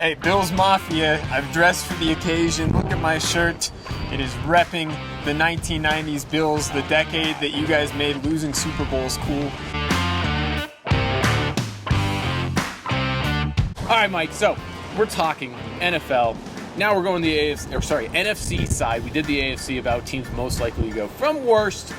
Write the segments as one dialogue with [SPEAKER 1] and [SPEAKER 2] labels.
[SPEAKER 1] Hey, Bills Mafia, I've dressed for the occasion. Look at my shirt. It is repping the 1990s Bills, the decade that you guys made losing Super Bowls cool.
[SPEAKER 2] All right, Mike, so we're talking NFL. Now we're going the NFC side. We did the AFC about teams most likely to go from worst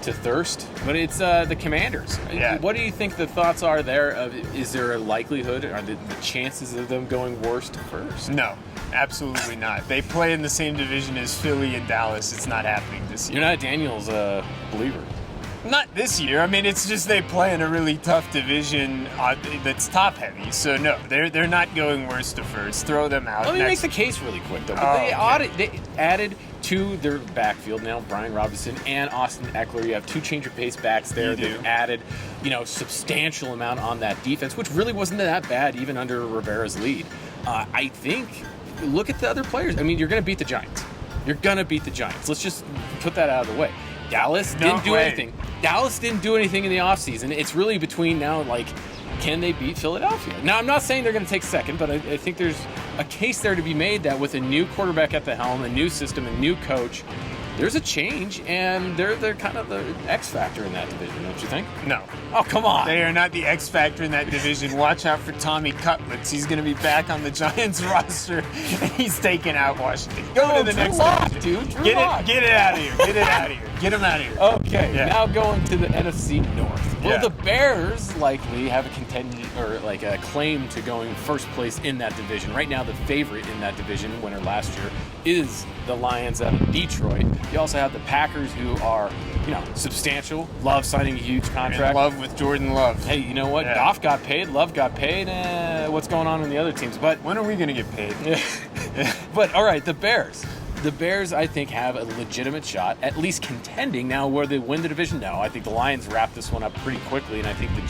[SPEAKER 2] to thirst, but it's the Commanders.
[SPEAKER 1] Yeah.
[SPEAKER 2] What do you think the thoughts are there? Is there a likelihood, are the chances of them going worst to first?
[SPEAKER 1] No, absolutely not. They play in the same division as Philly and Dallas. It's not happening this year.
[SPEAKER 2] You're not Daniel's believer.
[SPEAKER 1] Not this year. I mean, it's just they play in a really tough division that's top heavy. So no, they're not going worst to first. Throw them out.
[SPEAKER 2] Let me make the case really quick though. They added to their backfield now Brian Robinson and Austin Eckler. You have two change of pace backs there. They've added, substantial amount on that defense, which really wasn't that bad even under Rivera's lead. I think look at the other players. I mean, you're going to beat the Giants. Let's just put that out of the way. Dallas didn't do anything. Dallas didn't do anything in the offseason. It's really between now, can they beat Philadelphia? Now, I'm not saying they're going to take second, but I think there's a case there to be made that with a new quarterback at the helm, a new system, a new coach, there's a change, and they're kind of the X factor in that division, don't you think?
[SPEAKER 1] No.
[SPEAKER 2] Oh, come on.
[SPEAKER 1] They are not the X factor in that division. Watch out for Tommy Cutlets. He's going to be back on the Giants roster, and he's taking out Washington. Go to the next division.
[SPEAKER 2] Dude.
[SPEAKER 1] Get it out of here. Get him out of here.
[SPEAKER 2] Okay, Now going to the NFC North. Well,
[SPEAKER 1] Yeah.
[SPEAKER 2] the Bears likely have a claim to going first place in that division. Right now, the favorite in that division, winner last year, is the Lions out of Detroit. You also have the Packers, who are, substantial. Love signing a huge contract.
[SPEAKER 1] In love with Jordan Love.
[SPEAKER 2] Hey, you know what?
[SPEAKER 1] Yeah.
[SPEAKER 2] Goff got paid. Love got paid. What's going on in the other teams? But
[SPEAKER 1] When are we going to get paid?
[SPEAKER 2] But all right, the Bears. The Bears, I think, have a legitimate shot, at least contending. Now, where they win the division, no. I think the Lions wrap this one up pretty quickly, and I think the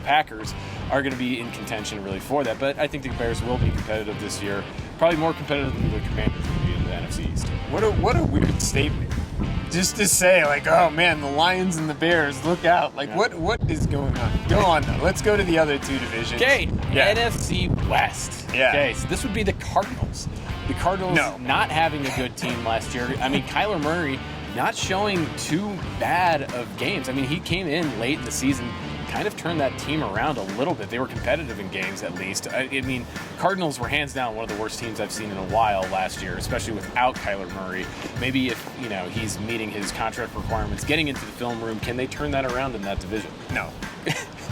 [SPEAKER 2] Packers are going to be in contention really for that. But I think the Bears will be competitive this year, probably more competitive than the Commanders will be in the NFC East.
[SPEAKER 1] What a weird statement. Just to say, oh man, the Lions and the Bears, look out. What is going on? Go on, though. Let's go to the other two divisions.
[SPEAKER 2] Okay, NFC West.
[SPEAKER 1] Yeah.
[SPEAKER 2] Okay, so this would be the Cardinals. The Cardinals not having a good team last year. I mean, Kyler Murray not showing too bad of games. I mean, he came in late in the season, kind of turned that team around a little bit. They were competitive in games, at least. I mean, Cardinals were hands down one of the worst teams I've seen in a while last year, especially without Kyler Murray. Maybe if, he's meeting his contract requirements, getting into the film room, can they turn that around in that division?
[SPEAKER 1] No.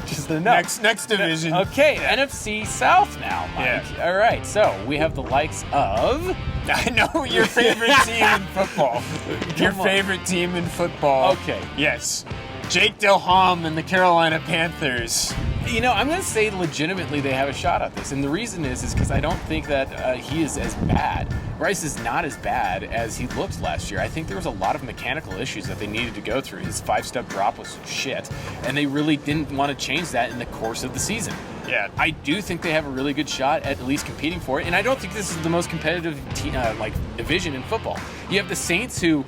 [SPEAKER 2] Just a no.
[SPEAKER 1] Next division.
[SPEAKER 2] Okay, NFC South now, Mike.
[SPEAKER 1] Yeah.
[SPEAKER 2] All right, so we have the likes of...
[SPEAKER 1] I know your favorite team in football. Favorite team in football.
[SPEAKER 2] Okay.
[SPEAKER 1] Yes. Jake Delhomme and the Carolina Panthers.
[SPEAKER 2] I'm going to say legitimately they have a shot at this. And the reason is because I don't think that he is as bad. Bryce is not as bad as he looked last year. I think there was a lot of mechanical issues that they needed to go through. His 5-step drop was shit, and they really didn't want to change that in the course of the season.
[SPEAKER 1] Yeah.
[SPEAKER 2] I do think they have a really good shot at least competing for it, and I don't think this is the most competitive division in football. You have the Saints who...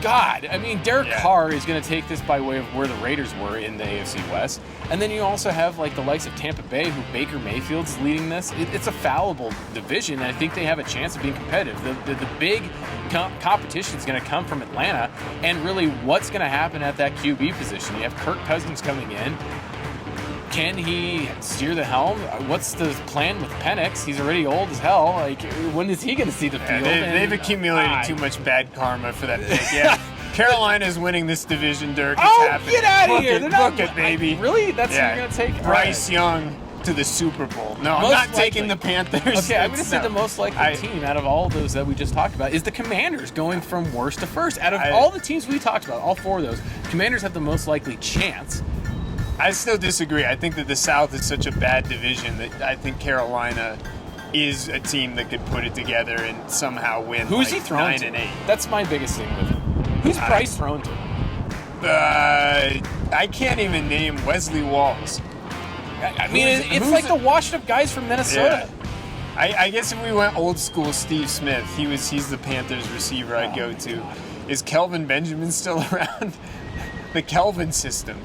[SPEAKER 2] Derek Carr is going to take this by way of where the Raiders were in the AFC West. And then you also have the likes of Tampa Bay, who Baker Mayfield's leading this. It's a fallible division, and I think they have a chance of being competitive. The big competition is going to come from Atlanta, and really what's going to happen at that QB position. You have Kirk Cousins coming in. Can he steer the helm? What's the plan with Penix? He's already old as hell. When is he going to see the field?
[SPEAKER 1] They've accumulated too much bad karma for that pick. Yeah. Carolina's winning this division, Dirk. It's happening.
[SPEAKER 2] Get out of here!
[SPEAKER 1] Book it, baby.
[SPEAKER 2] Really? That's who you're going to take?
[SPEAKER 1] Bryce Young to the Super Bowl. No, I'm not taking the Panthers.
[SPEAKER 2] Okay, I'm going to say the most likely team out of all of those that we just talked about is the Commanders going from worst to first. Out of all the teams we talked about, all four of those, Commanders have the most likely chance.
[SPEAKER 1] I still disagree. I think that the South is such a bad division that I think Carolina is a team that could put it together and somehow win.
[SPEAKER 2] Who's he thrown
[SPEAKER 1] 9
[SPEAKER 2] to?
[SPEAKER 1] and 8.
[SPEAKER 2] That's my biggest thing with him. Who's Bryce thrown to?
[SPEAKER 1] I can't even name Wesley Walls.
[SPEAKER 2] I mean, it's like the washed-up guys from Minnesota.
[SPEAKER 1] Yeah. I guess if we went old school, Steve Smith, he's the Panthers receiver I'd go to. God. Is Kelvin Benjamin still around? The Kelvin system.